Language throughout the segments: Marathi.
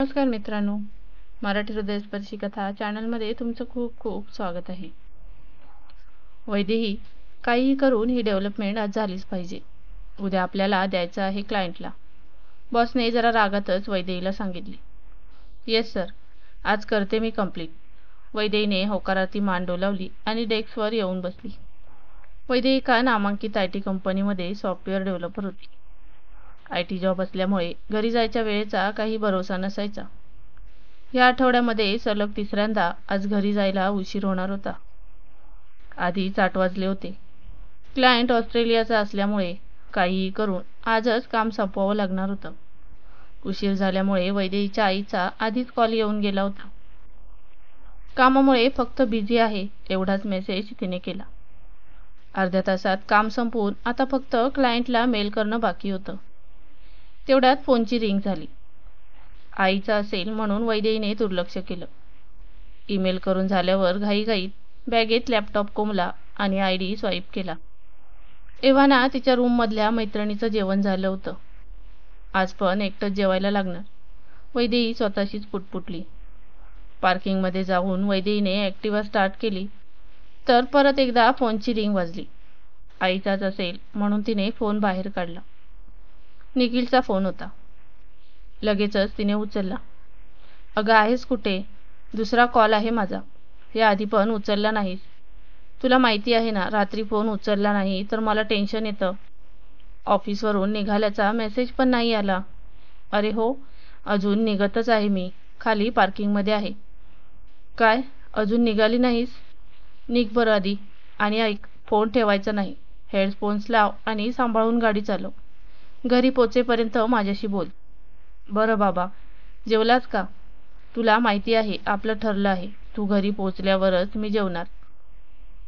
नमस्कार मित्रांनो, मराठी हृदयस्पर्शी कथा चॅनलमध्ये तुमचं खूप खूप स्वागत आहे. वैदेही, काहीही करून ही डेव्हलपमेंट आज झालीच पाहिजे. उद्या आपल्याला द्यायचं आहे क्लायंटला. बॉसने जरा रागातच वैदेहीला सांगितले. येस सर, आज करते मी कंप्लीट. वैदेहीने होकारार्थी मान डोलावली आणि डेस्कवर येऊन बसली. वैदेही एका नामांकित IT कंपनीमध्ये सॉफ्टवेअर डेव्हलपर होती. IT जॉब असल्यामुळे घरी जायच्या वेळेचा काही भरोसा नसायचा. या आठवड्यामध्ये सलग तिसऱ्यांदा आज घरी जायला उशीर होणार होता. आधीच 8 वाजले होते. क्लायंट ऑस्ट्रेलियाचा असल्यामुळे काहीही करून आजच काम संपवावं लागणार होतं. उशीर झाल्यामुळे वैदेहीच्या आईचा आधीच कॉल येऊन गेला होता. कामामुळे फक्त बिझी आहे एवढाच मेसेज तिने केला. अर्ध्या तासात काम संपवून आता फक्त क्लायंटला मेल करणं बाकी होतं. तेवढ्यात फोनची रिंग झाली. आईचा असेल म्हणून वैदेहीने दुर्लक्ष केलं. ईमेल करून झाल्यावर घाईघाईत बॅगेत लॅपटॉप कोंबला आणि ID स्वाईप केला. एव्हाना तिच्या रूममधल्या मैत्रिणीचं जेवण झालं होतं. आज पण एकटंच जेवायला लागणार. वैदेही स्वतःशीच पुटपुटली. पार्किंगमध्ये जाऊन वैदेहीने ॲक्टिवा स्टार्ट केली तर परत एकदा फोनची रिंग वाजली. आईचाच असेल म्हणून तिने फोन बाहेर काढला. निखिलचा फोन होता. लगेचच तिने उचलला. अगं आहेस कुठे? दुसरा कॉल आहे माझा. या आधी पण उचलला नाहीस. तुला माहिती आहे ना, रात्री फोन उचलला नाही तर मला टेन्शन येतं. ऑफिसवरून निघाल्याचा मेसेज पण नाही आला. अरे हो, अजून निघतच आहे मी. खाली पार्किंगमध्ये आहे. काय, अजून निघाली नाहीस? निघ बरं आधी. आणि ऐक, फोन ठेवायचा नाही. हेडफोन्स लाव आणि सांभाळून गाडी चालव. घरी पोचेपर्यंत माझ्याशी बोल. बरं बाबा. जेवलास का? तुला माहिती आहे आपलं ठरलं आहे. तू घरी पोचल्यावरच मी जेवणार.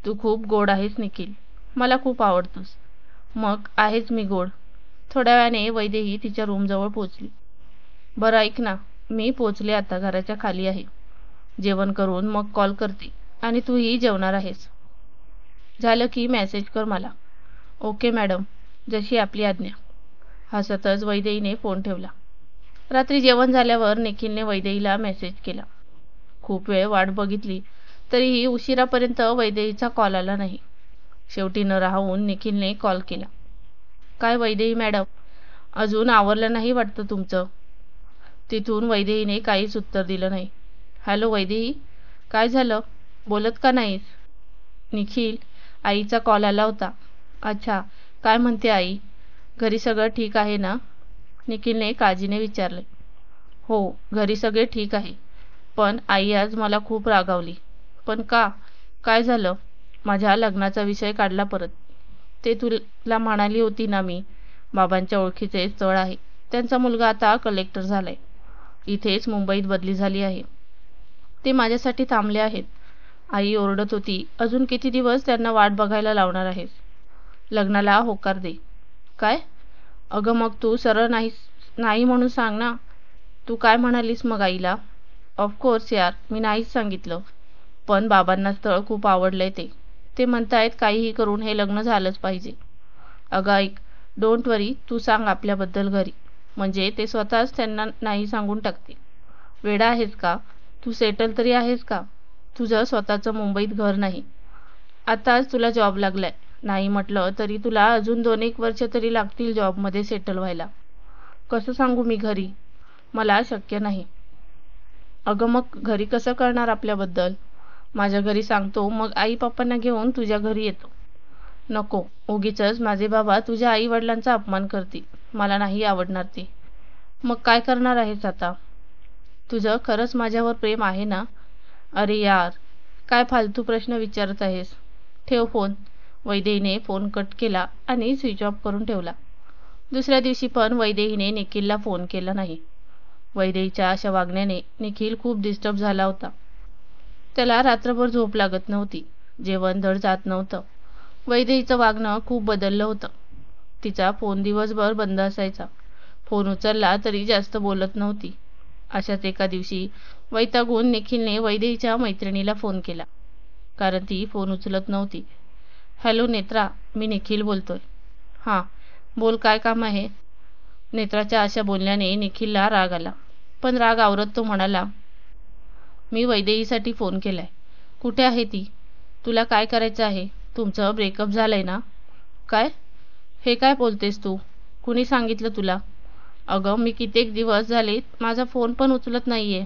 तू खूप गोड आहेस निखिल. मला खूप आवडतोस. मग आहेच मी गोड. थोड्या वेळाने वैदेही तिच्या रूमजवळ पोचली. बरं ऐक ना, मी पोचले आता घराच्या खाली आहे. जेवण करून मग कॉल करते आणि तूही जेवणार आहेस. झालं की मेसेज कर मला. ओके मॅडम, जशी आपली आज्ञा. हसतच वैदेहीने फोन ठेवला. रात्री जेवण झाल्यावर निखिलने वैदेहीला मेसेज केला. खूप वेळ वाट बघितली तरीही उशिरापर्यंत वैदेहीचा कॉल आला नाही. शेवटी न राहून निखिलने कॉल केला. काय वैदेही मॅडम, अजून आवरलं नाही वाटतं तुमचं? तिथून वैदेहीने काहीच उत्तर दिलं नाही. हॅलो वैदेही, काय झालं? बोलत का नाहीस? निखिल, आईचा कॉल आला होता. अच्छा, काय म्हणते आई? घरी सगळं ठीक आहे ना? निखिलने काळजीने विचारले. हो, घरी सगळे ठीक आहे. पण आई आज मला खूप रागावली. पण का? काय झालं? माझ्या लग्नाचा विषय काढला परत. ते तुला म्हणाली होती ना मी, बाबांच्या ओळखीचे स्थळ आहे. त्यांचा मुलगा आता कलेक्टर झालाय. इथेच मुंबईत बदली झाली आहे. ते माझ्यासाठी थांबले आहेत. आई ओरडत होती, अजून किती दिवस त्यांना वाट बघायला लावणार आहेस? लग्नाला होकार दे. काय? अगं मग तू सरळ नाही म्हणून सांग ना. तू काय म्हणालीस मग आईला? ऑफकोर्स यार, मी नाहीच सांगितलं. पण बाबांना स्थळ खूप आवडलंय ते. ते म्हणतायत काहीही करून हे लग्न झालंच पाहिजे. अगं ऐक, डोंट वरी, तू सांग आपल्याबद्दल घरी. म्हणजे ते स्वतःच त्यांना नाही सांगून टाकतील. वेडा आहेस का? तू सेटल तरी आहेस का? तुझं स्वतःचं मुंबईत घर नाही. आताच तुला जॉब लागलाय. नाही म्हटलं तरी तुला अजून 2-1 वर्ष तरी लागतील जॉबमध्ये सेटल व्हायला. कसं सांगू मी घरी? मला शक्य नाही. अगं मग घरी कसं कळणार आपल्याबद्दल? माझ्या घरी सांगतो, मग आई पप्पांना घेऊन तुझ्या घरी येतो. नको, उगीचच माझे बाबा तुझ्या आई वडिलांचा अपमान करतील. मला नाही आवडणार ते. मग काय करणार आहेस आता? तुझं खरंच माझ्यावर प्रेम आहे ना? अरे यार, काय फालतू प्रश्न विचारत आहेस? ठेव फोन. वैदेहीने फोन कट केला आणि स्विच ऑफ करून ठेवला. दुसऱ्या दिवशी पण वैदेहीने निखिलला फोन केला नाही. वैदेहीच्या अशा वागण्याने निखिल खूप डिस्टर्ब झाला होता. त्याला रात्रभर झोप लागत नव्हती. जेवण धड जात नव्हतं. वैदेहीचं वागणं खूप बदललं होतं. तिचा फोन दिवसभर बंद असायचा. फोन उचलला तरी जास्त बोलत नव्हती. अशाच एका दिवशी वैतागून निखिलने वैदेहीच्या मैत्रिणीला फोन केला. कारण ती फोन उचलत नव्हती. हॅलो नेत्रा, मी निखिल बोलतोय. हां, बोल, काय काम आहे? नेत्राच्या अशा बोलण्याने निखिलला राग आला. पण राग आवरत तो म्हणाला, मी वैदेहीसाठी फोन केलाय. कुठे आहे ती? तुला काय करायचं आहे? तुमचं ब्रेकअप झालंय ना? काय? हे काय बोलतेस तू? कुणी सांगितलं तुला? अगं, मी कित्येक दिवस झाले माझा फोन पण उचलत नाहीये.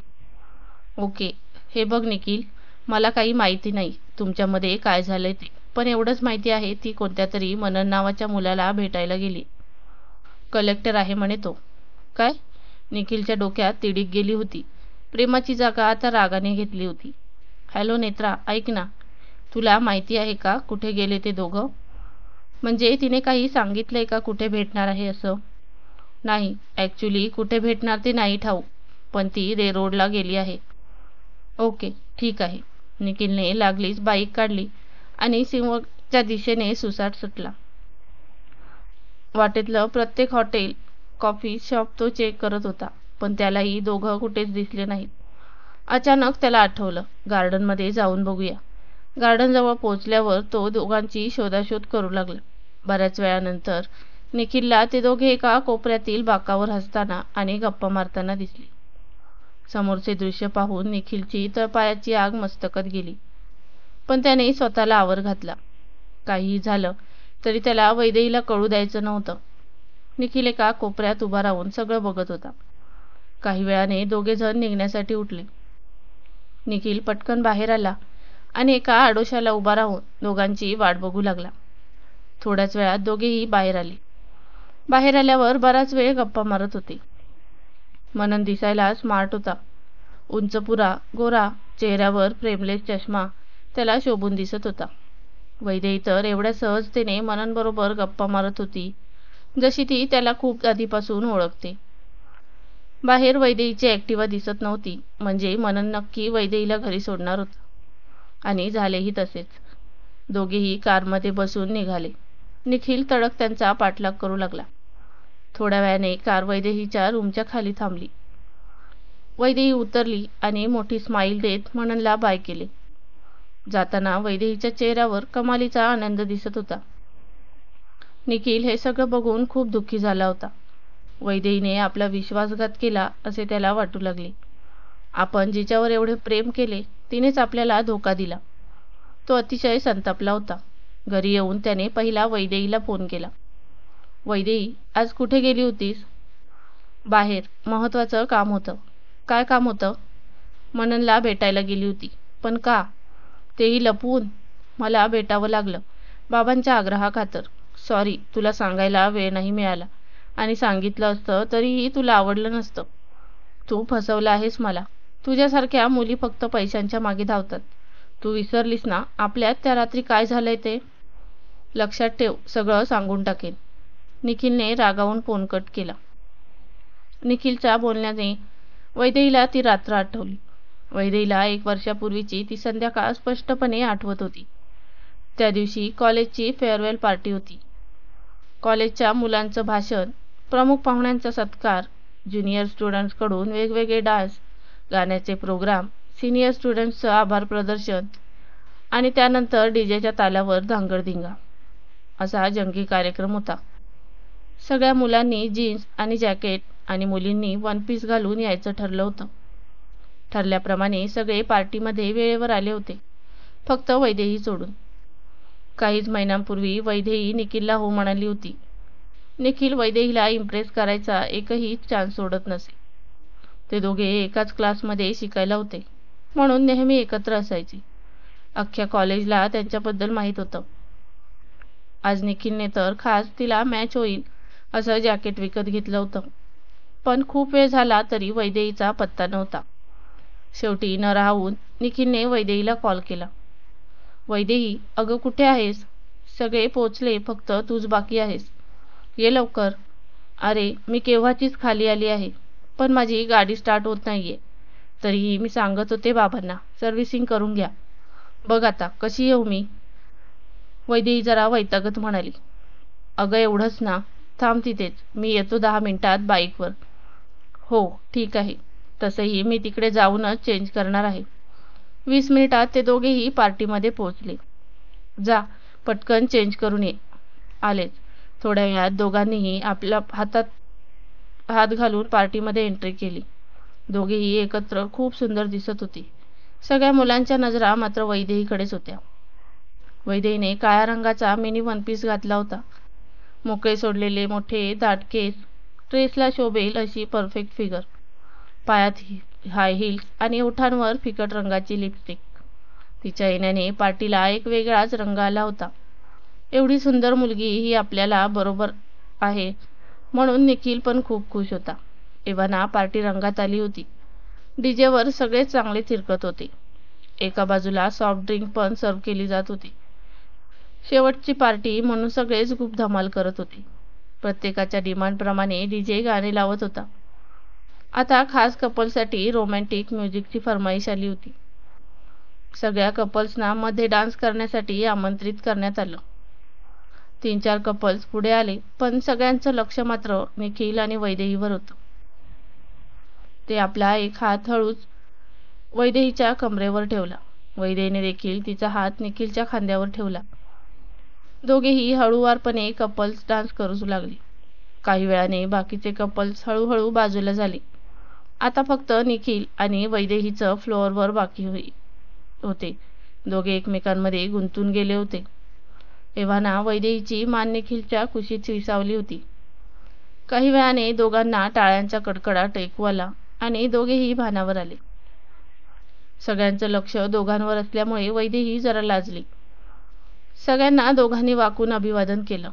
ओके, हे बघ निखिल, मला काही माहिती नाही तुमच्यामध्ये काय झालंय ते. पण एवढंच माहिती आहे ती कोणत्या तरी मनन नावाच्या मुलाला भेटायला गेली. कलेक्टर आहे म्हणे तो. काय? निखिलच्या डोक्यात तिडीक गेली होती. प्रेमाची जागा आता रागाने घेतली होती. हॅलो नेत्रा, ऐक ना. तुला माहिती आहे का कुठे गेले ते दोघं? म्हणजे तिने काही सांगितलंय का कुठे भेटणार आहे असं? नाही, ॲक्च्युली कुठे भेटणार ते नाही ठाऊक, पण ती रे रोडला गेली आहे. ओके, ठीक आहे. निखिलने लागलीच बाईक काढली आणि सिंहच्या दिशेने सुसाट सुटला. वाटेतलं प्रत्येक हॉटेल, कॉफी शॉप तो चेक करत होता, पण त्यालाही दोघं कुठेच दिसले नाहीत. अचानक त्याला आठवलं, गार्डनमध्ये जाऊन बघूया. गार्डनजवळ पोहोचल्यावर तो दोघांची शोधाशोध करू लागला. बऱ्याच वेळानंतर निखिलला ते दोघे एका कोपऱ्यातील बाकावर हसताना आणि गप्पा मारताना दिसले. समोरचे दृश्य पाहून निखिलची तळपायाची आग मस्तकात गेली, पण त्याने स्वतःला आवर घातला. काहीही झालं तरी त्याला वैदेहीला कळू द्यायचं नव्हतं. निखिल एका कोपऱ्यात उभा राहून सगळं बघत होता. काही वेळाने दोघे जण निघण्यासाठी उठले. निखिल पटकन बाहेर आला आणि एका आडोशाला उभा राहून दोघांची वाट बघू लागला. थोड्याच वेळात दोघेही बाहेर आले. बाहेर आल्यावर बराच वेळ गप्पा मारत होते. मनन दिसायला स्मार्ट होता. उंचपुरा, गोरा, चेहऱ्यावर फ्रेमलेस चष्मा त्याला शोभून दिसत होता. वैदेही तर एवढ्या सहजतेने मननबरोबर गप्पा मारत होती जशी ती त्याला खूप आधीपासून ओळखते. बाहेर वैदेहीची ॲक्टिवा दिसत नव्हती, म्हणजे मनन नक्की वैदेहीला घरी सोडणार होता. आणि झालेही तसेच. दोघेही कारमध्ये बसून निघाले. निखिल तडक त्यांचा पाठलाग करू लागला. थोड्या वेळाने कार वैदेहीच्या रूमच्या खाली थांबली. वैदेही उतरली आणि मोठी स्माईल देत मननला बाय केले. जाताना वैदेहीच्या चेहऱ्यावर कमालीचा आनंद दिसत होता. निखिल हे सगळं बघून खूप दुःखी झाला होता. वैदेहीने आपला विश्वासघात केला असे त्याला वाटू लागले. आपण जिच्यावर एवढे प्रेम केले तिनेच आपल्याला धोका दिला. तो अतिशय संतापला होता. घरी येऊन त्याने पहिला वैदेहीला फोन केला. वैदेही, आज कुठे गेली होतीस? बाहेर, महत्त्वाचं काम होतं. काय काम होतं? मननला भेटायला गेली होती. पण का? तेही लपवून? मला भेटावं लागलं, बाबांच्या आग्रहाखातर. सॉरी, तुला सांगायला वेळ नाही मिळाला, आणि सांगितलं असतं तरीही तुला आवडलं नसतं. तू फसवलं आहेस मला. तुझ्यासारख्या मुली फक्त पैशांच्या मागे धावतात. तू विसरलीस ना आपल्यात त्या रात्री काय झालंय ते? लक्षात ठेव, सगळं सांगून टाकेन. निखिलने रागावून फोन कट केला. निखिलच्या बोलण्याने वैदेहीला ती रात्र आठवली. वैदेहीला 1 वर्षापूर्वीची ती संध्याकाळ स्पष्टपणे आठवत होती. त्या दिवशी कॉलेजची फेअरवेल पार्टी होती. कॉलेजच्या मुलांचं भाषण, प्रमुख पाहुण्यांचा सत्कार, ज्युनियर स्टुडंट्सकडून वेगवेगळे डान्स, गाण्याचे प्रोग्राम, सिनियर स्टुडंट्सचं आभार प्रदर्शन आणि त्यानंतर डीजेच्या तालावर धांगडधिंगा असा जंगी कार्यक्रम होता. सगळ्या मुलांनी जीन्स आणि जॅकेट आणि मुलींनी वन पीस घालून यायचं ठरलं होतं. ठरल्याप्रमाणे सगळे पार्टीमध्ये वेळेवर आले होते, फक्त वैदेही सोडून. काहीच महिन्यांपूर्वी वैदेही निखिलला हो म्हणाली होती. निखिल वैदेहीला इम्प्रेस करायचा एकही चान्स सोडत नसे. ते दोघे एकाच क्लासमध्ये शिकायला होते, म्हणून नेहमी एकत्र असायचे. अख्ख्या कॉलेजला त्यांच्याबद्दल माहीत होतं. आज निखिलने तर खास तिला मॅच होईल असं जॅकेट विकत घेतलं होतं, पण खूप वेळ झाला तरी वैदेहीचा पत्ता नव्हता. शेवटी न राहून निखिलने वैदेहीला कॉल केला. वैदेही, अगं कुठे आहेस? सगळे पोचले, फक्त तूच बाकी आहेस. ये लवकर. अरे, मी केव्हाचीच खाली आली आहे, पण माझी गाडी स्टार्ट होत नाहीये. तरीही मी सांगत होते बाबांना, सर्व्हिसिंग करून घ्या. बघ आता कशी येऊ मी? वैदेही जरा वैतागत म्हणाली. अगं एवढंच ना, थांब तिथेच, मी येतो 10 मिनिटात बाईकवर. हो ठीक आहे. तसंही मी तिकडे जाऊनच चेंज करणार आहे. 20 मिनिटात ते दोघेही पार्टीमध्ये पोहोचले. जा, पटकन चेंज करून ये. आलेच. थोड्या वेळात दोघांनीही आपल्या हातात हात घालून पार्टीमध्ये एंट्री केली. दोघेही एकत्र खूप सुंदर दिसत होते. सगळ्या मुलांच्या नजरा मात्र वैदेहीकडेच होत्या. वैदेहीने काळ्या रंगाचा मिनी वनपीस घातला होता. मोकळे सोडलेले मोठे दाट केस, ड्रेसला शोभेल अशी परफेक्ट फिगर, पायात हाय हिल्स आणि ओठांवर फिकट रंगाची लिपस्टिक. तिच्या येण्याने पार्टीला एक वेगळाच रंग आला होता. एवढी सुंदर मुलगी ही आपल्याला बरोबर आहे म्हणून निखिल पण खूप खुश होता. एव्हाना पार्टी रंगात आली होती. डीजेवर सगळे चांगले थिरकत होते. एका बाजूला सॉफ्ट ड्रिंक पण सर्व केली जात होती. शेवटची पार्टी म्हणून सगळेच खूप धमाल करत होते. प्रत्येकाच्या डिमांडप्रमाणे डीजे गाणे लावत होता. आता खास कपलसाठी रोमॅन्टिक म्युझिकची फरमाईश आली होती. सगळ्या कपल्सना मध्ये डान्स करण्यासाठी आमंत्रित करण्यात आलं. 3-4 कपल्स पुढे आले, पण सगळ्यांचं लक्ष मात्र निखिल आणि वैदेहीवर होतं. ते आपला एक हात हळूच वैदेहीच्या कमरेवर ठेवला. वैदेहीने देखील तिचा हात निखिलच्या खांद्यावर ठेवला. दोघेही हळूवारपणे कपल्स डान्स करू लागले. काही वेळाने बाकीचे कपल्स हळूहळू बाजूला झाले. आता फक्त निखिल आणि वैदेहीचं फ्लोअरवर बाकी होते. दोघे एकमेकांमध्ये गुंतून गेले होते. एव्हाना वैदेहीची मान निखिलच्या कुशीत विसावली होती. काही वेळाने दोघांना टाळ्यांचा कडकडाट ऐकू आला आणि दोघेही भानावर आले. सगळ्यांचं लक्ष दोघांवर असल्यामुळे वैदेही जरा लाजली. सगळ्यांना दोघांनी वाकून अभिवादन केलं.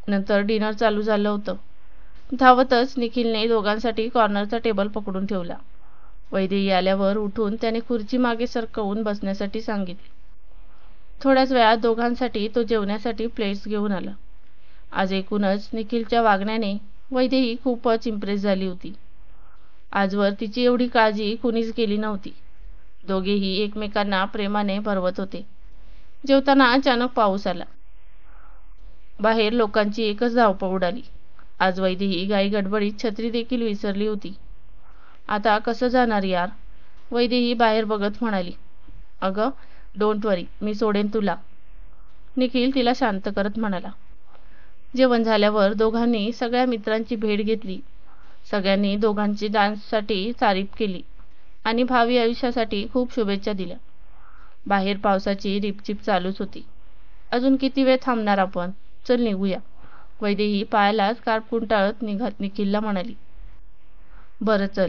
नंतर डिनर चालू झालं होतं. धावतच निखिलने दोघांसाठी कॉर्नरचा टेबल पकडून ठेवला. वैदेही आल्यावर उठून त्याने खुर्ची मागे सरकवून बसण्यासाठी सांगितले. थोड्याच वेळात दोघांसाठी तो जेवण्यासाठी प्लेट्स घेऊन आला. आज एकूणच निखिलच्या वागण्याने वैदेही खूपच इम्प्रेस झाली होती. आजवर तिची एवढी काळजी कुणीच केली नव्हती. दोघेही एकमेकांना प्रेमाने भरवत होते. जेवताना अचानक पाऊस आला. बाहेर लोकांची एकच धावपळ उडाली. आज वैदेही घाई गडबडीत छत्री देखील विसरली होती. आता कसं जाणार यार? वैदेही बाहेर बघत म्हणाली. अगं डोंट वरी, मी सोडेन तुला, निखिल तिला शांत करत म्हणाला. जेवण झाल्यावर दोघांनी सगळ्या मित्रांची भेट घेतली. सगळ्यांनी दोघांची डान्ससाठी तारीफ केली आणि भावी आयुष्यासाठी खूप शुभेच्छा दिल्या. बाहेर पावसाची रिपचिप चालूच होती. अजून किती वेळ थांबणार आपण? चल निघूया, वैदेही पायाला स्कार्फ गुंडाळत निखिलला म्हणाली. बरं चल.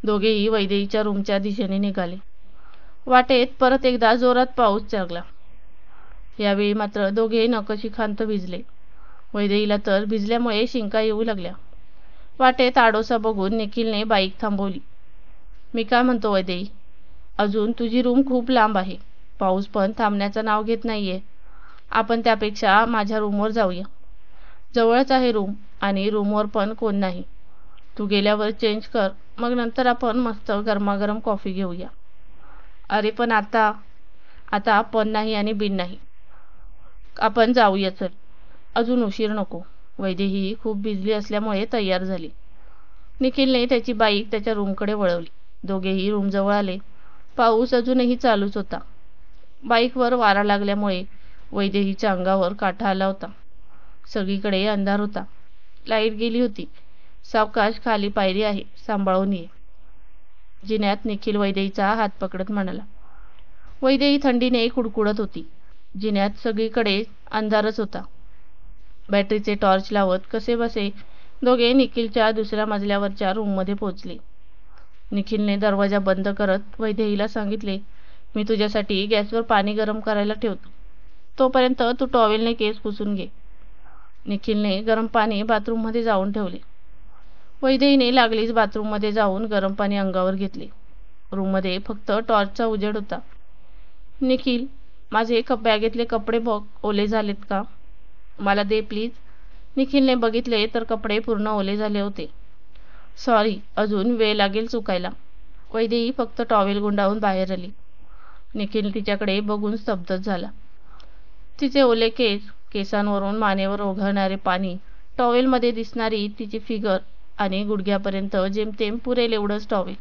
दोघेही वैदेहीच्या रूमच्या दिशेने निघाले. वाटेत परत एकदा जोरात पाऊस लागला. यावेळी मात्र दोघे नकशिखांत भिजले. वैदेहीला तर भिजल्यामुळे शिंका येऊ लागल्या. वाटेत आडोसा बघून निखिलने बाईक थांबवली. मी काय म्हणतो वैदेही, अजून तुझी रूम खूप लांब आहे. पाऊस पण थांबण्याचं नाव घेत नाहीये. आपण त्यापेक्षा माझ्या रूमवर जाऊया. जवळच आहे रूम आणि रूमवर पण कोण नाही. तू गेल्यावर चेंज कर, मग नंतर आपण मस्त गरमागरम कॉफी घेऊया. अरे पण आता पण नाही आणि बिन नाही. आपण जाऊया चल, अजून उशीर नको. वैदेही खूप भिजली असल्यामुळे तयार झाली. निखिलने त्याची बाईक त्याच्या रूमकडे वळवली. दोघेही रूमजवळ आले. पाऊस अजूनही चालूच होता. बाईकवर वारा लागल्यामुळे वैदेहीच्या अंगावर काटा आला होता. सगळीकडे अंधार होता. लाईट गेली होती. सावकाश खाली पायरी आहे, सांभाळून ये, जिन्यात निखिल वैदेहीचा हात पकडत म्हणाला. वैदेही थंडीने कुडकुडत होती. जिन्यात सगळीकडे अंधारच होता. बॅटरीचे टॉर्च लावत कसेबसे दोघे निखिलच्या दुसऱ्या मजल्यावरच्या रूममध्ये पोहोचले. निखिलने दरवाजा बंद करत वैदेहीला सांगितले, मी तुझ्यासाठी गॅसवर पाणी गरम करायला ठेवतो. तोपर्यंत तू टॉवेलने केस पुसून घे. निखिलने गरम पाणी बाथरूममध्ये जाऊन ठेवले. वैदेहीने लागलीच बाथरूममध्ये जाऊन गरम पाणी अंगावर घेतले. रूममध्ये फक्त टॉर्चचा उजेड होता. निखिल, माझे बॅगेतले कपडे बघ, ओले झालेत का? मला दे प्लीज. निखिलने बघितले तर कपडे पूर्ण ओले झाले होते. सॉरी, अजून वेळ लागेल सुकायला. वैदेही फक्त टॉवेल गुंडाळून बाहेर आली. निखिल तिच्याकडे बघून स्तब्धच झाला. तिचे ओले केस, केसांवरून मानेवर ओघळणारे पाणी, टॉवेलमध्ये दिसणारी तिची फिगर आणि गुडघ्यापर्यंत जेमतेम पुरेल एवढंच टॉवेल.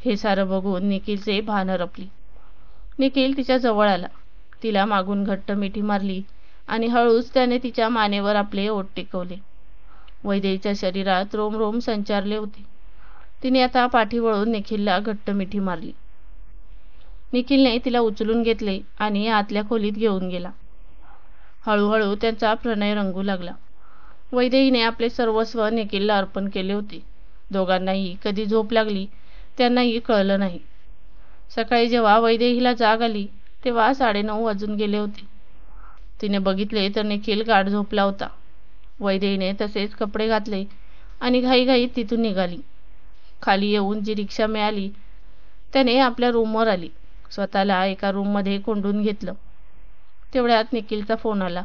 हे सारं बघून निखिलचे भान हरपली. निखिल तिच्या जवळ आला. तिला मागून घट्ट मिठी मारली आणि हळूच त्याने तिच्या मानेवर आपले ओठ टेकवले. वैदेहीच्या शरीरात रोम रोम संचारले होते. तिने आता पाठी वळून निखिलला घट्ट मिठी मारली. निखिलने तिला उचलून घेतले आणि आतल्या खोलीत घेऊन गेला. हळूहळू त्यांचा प्रणय रंगू लागला. वैदेहीने आपले सर्वस्व निखिलला अर्पण केले होते. दोघांनाही कधी झोप लागली त्यांनाही कळलं नाही. सकाळी जेव्हा वैदेहीला जाग आली तेव्हा 9:30 वाजून गेले होते. तिने बघितले तर निखिल गाढ झोपला होता. वैदेहीने तसेच कपडे घातले आणि घाईघाईत तिथून निघाली. खाली येऊन जी रिक्षा मिळाली त्याने आपल्या रूमवर आली. स्वतःला एका रूममध्ये कोंडून घेतलं. तेवढ्यात निखिलचा फोन आला.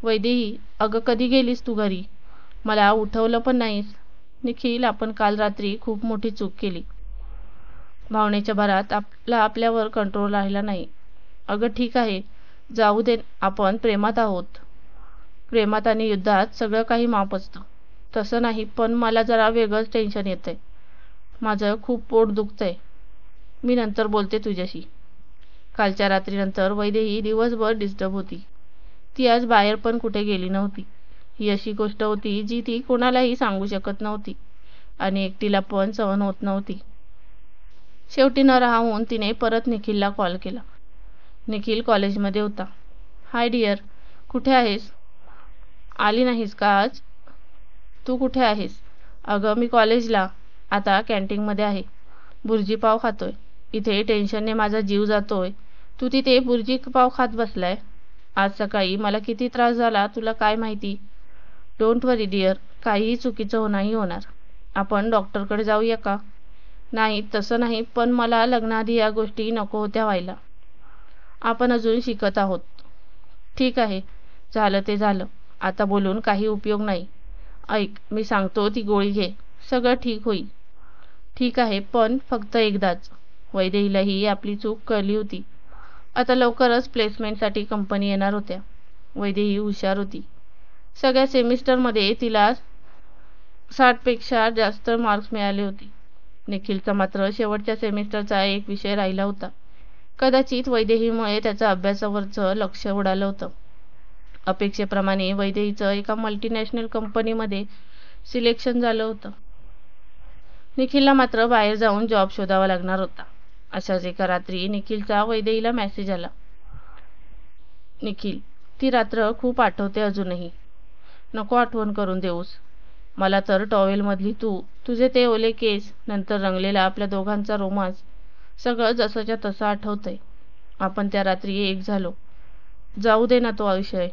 वैदेही, अगं कधी गेलीस तू घरी? मला उठवलं पण नाहीस. निखिल, आपण काल रात्री खूप मोठी चूक केली. भावनेच्या भरात आपल्यावर कंट्रोल राहिला नाही. अगं ठीक आहे, जाऊ दे, आपण प्रेमात आहोत. प्रेमात आणि युद्धात सगळं काही माप असतं. तसं नाही, पण मला जरा वेगळंच टेन्शन येतंय. माझं खूप पोट दुखतंय. मी नंतर बोलते तुझ्याशी. कालच्या रात्रीनंतर वैदेही दिवसभर डिस्टर्ब होती. ती आज बाहेर पण कुठे गेली नव्हती. ही अशी गोष्ट होती जी ती कोणालाही सांगू शकत नव्हती आणि एकटीला पण सहन होत नव्हती. शेवटी न राहून तिने परत निखिलला कॉल केला. निखिल कॉलेजमध्ये होता. हाय डिअर, कुठे आहेस? आली नाहीस का आज? तू कुठे आहेस? अगं मी कॉलेजला. आता कॅन्टीनमध्ये आहे. बुर्जी पाव खातोय. इथे टेन्शनने माझा जीव जातोय. तू तिथे बुर्जी पाव खात बसलाय. आज सकाळी मला किती त्रास झाला तुला काय माहिती. डोंट वरी डिअर, काहीही चुकीचं नाही होणार. आपण डॉक्टरकडे जाऊया का? नाही तसं नाही, पण मला लग्नाआधी या गोष्टी नको होत्या व्हायला. आपण अजून शिकत आहोत. ठीक आहे, झालं ते झालं. आता बोलून काही उपयोग नाही. ऐक, मी सांगतो ती गोळी घे. सगळं ठीक होईल. ठीक आहे, पण फक्त एकदाच. वैदेहीलाही आपली चूक कळली होती. आता लवकरच प्लेसमेंटसाठी कंपनी येणार होत्या. वैदेही हुशार होती. सगळ्या सेमिस्टरमध्ये तिला 60 पेक्षा जास्त मार्क्स मिळाले होते. निखिलचा मात्र शेवटच्या सेमिस्टरचा एक विषय राहिला होता. कदाचित वैदेहीमुळे त्याचं अभ्यासावरचं लक्ष उडालं होतं. अपेक्षेप्रमाणे वैदेहीचं एका मल्टीनॅशनल कंपनीमध्ये सिलेक्शन झालं होतं. निखिलला मात्र बाहेर जाऊन जॉब शोधावा लागणार होता. अशाच एका रात्री निखिलचा वैदेहीला मेसेज आला. निखिल, ती रात्र खूप आठवते अजूनही. नको आठवण करून देऊस. मला तर टॉवेलमधली तू, तुझे ते ओले केस, नंतर रंगलेला आपल्या दोघांचा रोमांस, सगळं जसंच्या तसं आठवतंय. आपण त्या रात्री एक झालो. जाऊ दे ना तो विषय.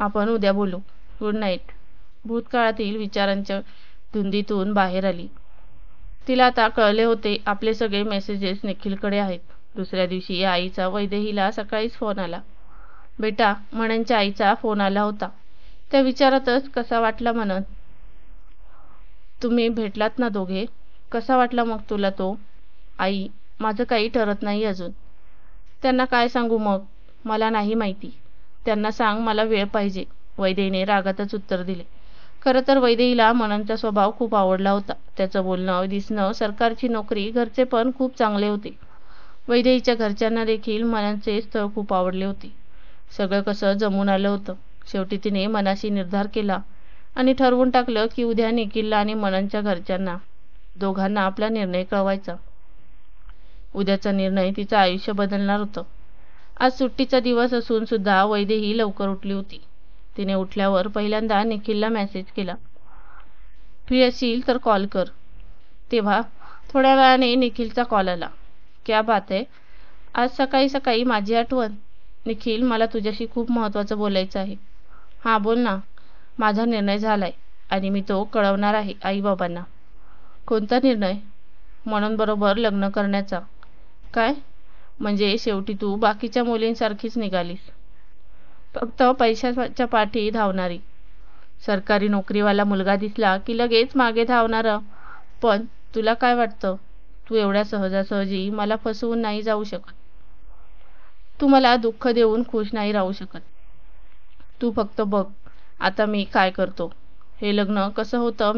आपण उद्या बोलू. Good night. भूतकाळातील विचारांच्या धुंदीतून बाहेर आली. तिला आता कळले होते आपले सगळे मेसेजेस निखिलकडे आहेत. दुसऱ्या दिवशी आईचा वैदेहीला सकाळीच फोन आला. बेटा, मननच्या आईचा फोन आला होता. त्या विचारातच कसा वाटला मनन? तुम्ही भेटलात ना दोघे? कसा वाटला मग तुला तो? आई, माझं काही ठरत नाही अजून. त्यांना काय सांगू मग? मला नाही माहिती. त्यांना सांग मला वेळ पाहिजे. वैदेहीने रागातच उत्तर दिले. खरं तर वैदेहीला मननचा स्वभाव खूप आवडला होता. त्याचं बोलणं, दिसणं, सरकारची नोकरी, घरचे पण खूप चांगले होते. वैदेहीच्या घरच्यांना देखील मननचे स्थळ खूप आवडले होते. सगळं कसं जमून आलं होतं. शेवटी तिने मनाशी निर्धार केला आणि ठरवून टाकलं की उद्या निखिलला आणि मननच्या घरच्यांना दोघांना आपला निर्णय कळवायचा. उद्याचा निर्णय तिचं आयुष्य बदलणार होतं. आज सुट्टीचा दिवस असून सुद्धा वैदेही लवकर उठली होती. तिने उठल्यावर पहिल्यांदा निखिलला मेसेज केला. फ्री असशील तर कॉल कर. तेव्हा थोड्या वेळाने निखिलचा कॉल आला. क्या बात है, आज सकाळी सकाळी माझी आठवण? निखिल, मला तुझ्याशी खूप महत्त्वाचं बोलायचं आहे. हां बोल ना. माझा निर्णय झालाय आणि मी तो कळवणार आहे आई बाबांना. कोणता निर्णय? मननबरोबर लग्न करण्याचा. काय? म्हणजे शेवटी तू बाकीच्या मुलींसारखीच निघालीस. फक्त पैशाच्या पाठी धावणारी. सरकारी नोकरीवाला मुलगा दिसला की लगेच मागे धावणारं. पण तुला काय वाटतं? तू एवढ्या सहजासहजी मला फसवून नाही जाऊ शकत. तू मला दुःख देऊन खुश नाही राहू शकत. तू फक्त बघ आता मी काय करतो. हे लग्न कसं होतं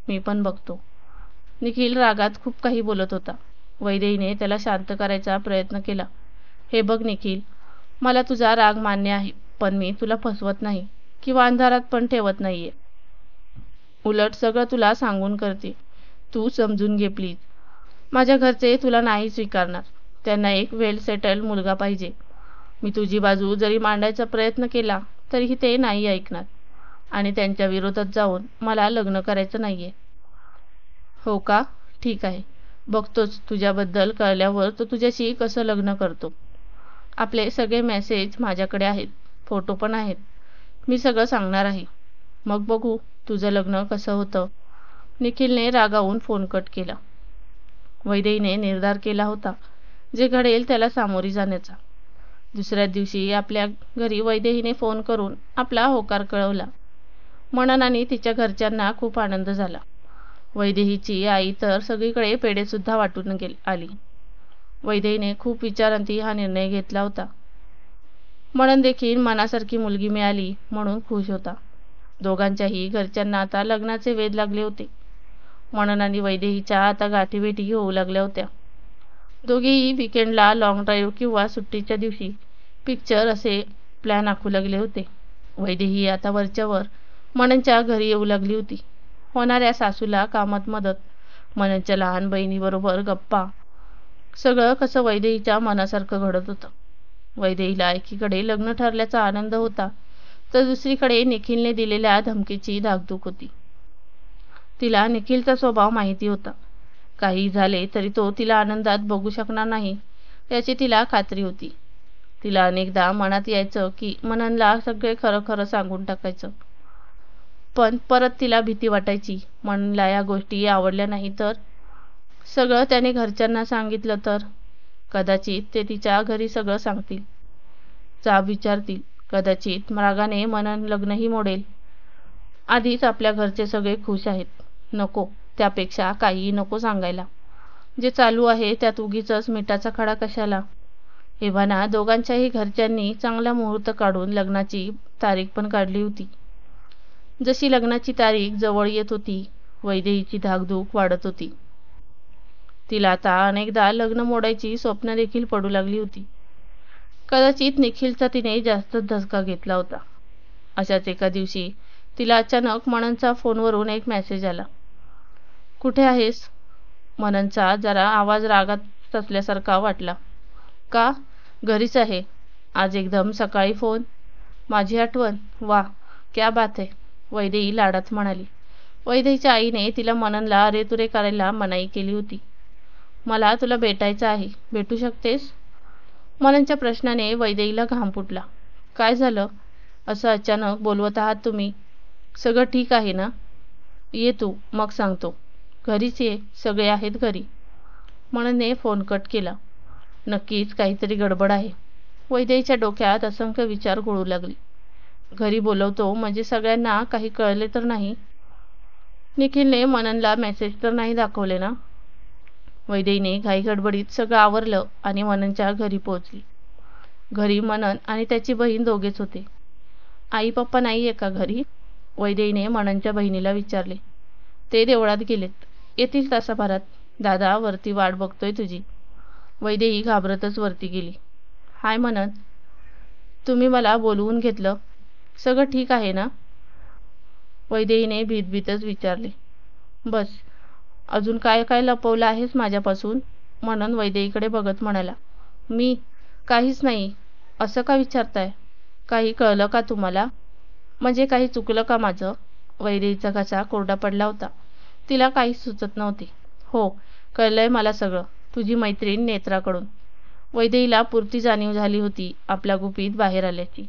मी पण बघतो. निखिल रागात खूप काही बोलत होता. वैदेहीने त्याला शांत करायचा प्रयत्न केला. हे बघ निखिल, मला तुझा राग मान्य आहे, पण मी तुला फसवत नाही किंवा अंधारात पण ठेवत नाहीये. उलट सगळं तुला सांगून करते. तू समजून घे प्लीज. माझ्या घरचे तुला नाही स्वीकारणार. त्यांना एक वेल सेटल्ड मुलगा पाहिजे. मी तुझी बाजू जरी मांडायचा प्रयत्न केला तरीही ते नाही ऐकणार आणि त्यांच्या विरोधात जाऊन मला लग्न करायचं नाहीये. हो का? ठीक आहे. बघतोच तुझ्याबद्दल कळल्यावर तो तुझ्याशी कसं लग्न करतो. आपले सगळे मेसेज माझ्याकडे आहेत, फोटो पण आहेत. मी सगळं सांगणार आहे. मग बघू तुझं लग्न कसं होतं. निखिलने रागावून फोन कट केला. वैदेहीने निर्धार केला होता जे घडेल त्याला सामोरी जाण्याचा. दुसऱ्या दिवशी आपल्या घरी वैदेहीने फोन करून आपला होकार कळवला. मनन आणि तिच्या घरच्यांना खूप आनंद झाला. वैदेहीची आई तर सगळीकडे पेढेसुद्धा वाटून आली. वैदेहीने खूप विचारांती हा निर्णय घेतला होता. मनन देखील मनासारखी मुलगी मिळाली म्हणून खुश होता. दोघांच्याही घरच्यांना आता लग्नाचे वेध लागले होते. मनन आणि वैदेहीच्या आता गाठीभेटी होऊ लागल्या होत्या. दोघेही विकेंडला लॉंग ड्राईव्ह किंवा सुट्टीच्या दिवशी पिक्चर असे प्लॅन आखू लागले होते. वैदेही आता वरच्यावर मननच्या घरी येऊ लागली होती. होणाऱ्या सासूला कामात मदत, मननच्या लहान बहिणीबरोबर गप्पा, सगळं कसं वैदेहीच्या मनासारखं घडत होतं. वैदेहीला एकीकडे लग्न ठरल्याचा आनंद होता तर दुसरीकडे निखिलने दिलेल्या धमकीची धाकधूक होती. तिला निखिलचा स्वभाव माहिती होता. काही झाले तरी तो तिला आनंदात बघू शकणार नाही याची तिला खात्री होती. तिला अनेकदा मनात यायचं की मननला सगळे खरं खरं सांगून टाकायचं. पण परत तिला भीती वाटायची मननला या गोष्टी आवडल्या नाही तर, सगळं त्याने घरच्यांना सांगितलं तर, कदाचित ते तिच्या घरी सगळं सांगतील, जाब विचारतील. कदाचित रागाने मनन लग्नही मोडेल. आधीच आपल्या घरचे सगळे खुश आहेत. नको, त्यापेक्षा काहीही नको सांगायला. जे चालू आहे त्यात उगीचच मिठाचा खडा कशाला. एव्हाना दोघांच्याही घरच्यांनी चांगला मुहूर्त काढून लग्नाची तारीख पण काढली होती. जशी लग्नाची तारीख जवळ येत होती वैदेहीची धाकधूक वाढत होती. तिला आता अनेकदा लग्न मोडायची स्वप्न देखील पडू लागली होती. कदाचित निखिलचा तिने जास्तच धसका घेतला होता. अशाच एका दिवशी तिला अचानक मननचा फोनवरून एक मेसेज आला. कुठे आहेस? मननचा जरा आवाज रागात असल्यासारखा वाटला. का? घरीच आहे. आज एकदम सकाळी फोन? माझी आठवण? वा, क्या बात है, वैदेही लाडात म्हणाली. वैदेहीच्या आईने तिला मननला अरेतुरे करायला मनाई केली होती. मला तुला भेटायचं आहे, भेटू शकतेस? मननच्या प्रश्नाने वैदेहीला घाम फुटला. काय झालं? असं अचानक बोलवत आहात तुम्ही? सगळं ठीक आहे ना? ये तू, मग सांगतो. घरीच ये, सगळे आहेत घरी. मननने फोन कट केला. नक्कीच काहीतरी गडबड आहे. वैदेहीच्या डोक्यात असंख्य विचार घोळू लागले. घरी बोलवतो म्हणजे सगळ्यांना काही कळले तर नाही? निखिलने मननला मेसेज तर नाही दाखवले ना? वैदेहीने घाईगडबडीत सगळं आवरलं आणि मननच्या घरी पोहोचली. घरी मनन आणि त्याची बहीण दोघेच होते. आई पप्पा नाही आहे का घरी? वैदेहीने मननच्या बहिणीला विचारले. ते देवळात गेलेत, येतील तासाभरात. दादा वरती वाट बघतोय तुझी. वैदेही घाबरतच वरती गेली. हाय मनन, तुम्ही मला बोलवून घेतलं. सगळं ठीक आहे ना? वैदेहीने भीतभीतच विचारले. बस, अजून काय काय लपवलं आहेस माझ्यापासून? मनन वैदेहीकडे बघत म्हणाला. मी? काहीच नाही. असं का विचारताय? काही कळलं का तुम्हाला? म्हणजे काही चुकलं का माझं? वैदेहीचा घसा कोरडा पडला होता. तिला काहीच सुचत नव्हते. हो, कळलंय मला सगळं. तुझी मैत्रीण नेत्राकडून. वैदेहीला पुरती जाणीव झाली होती आपल्या गुपित बाहेर आल्याची.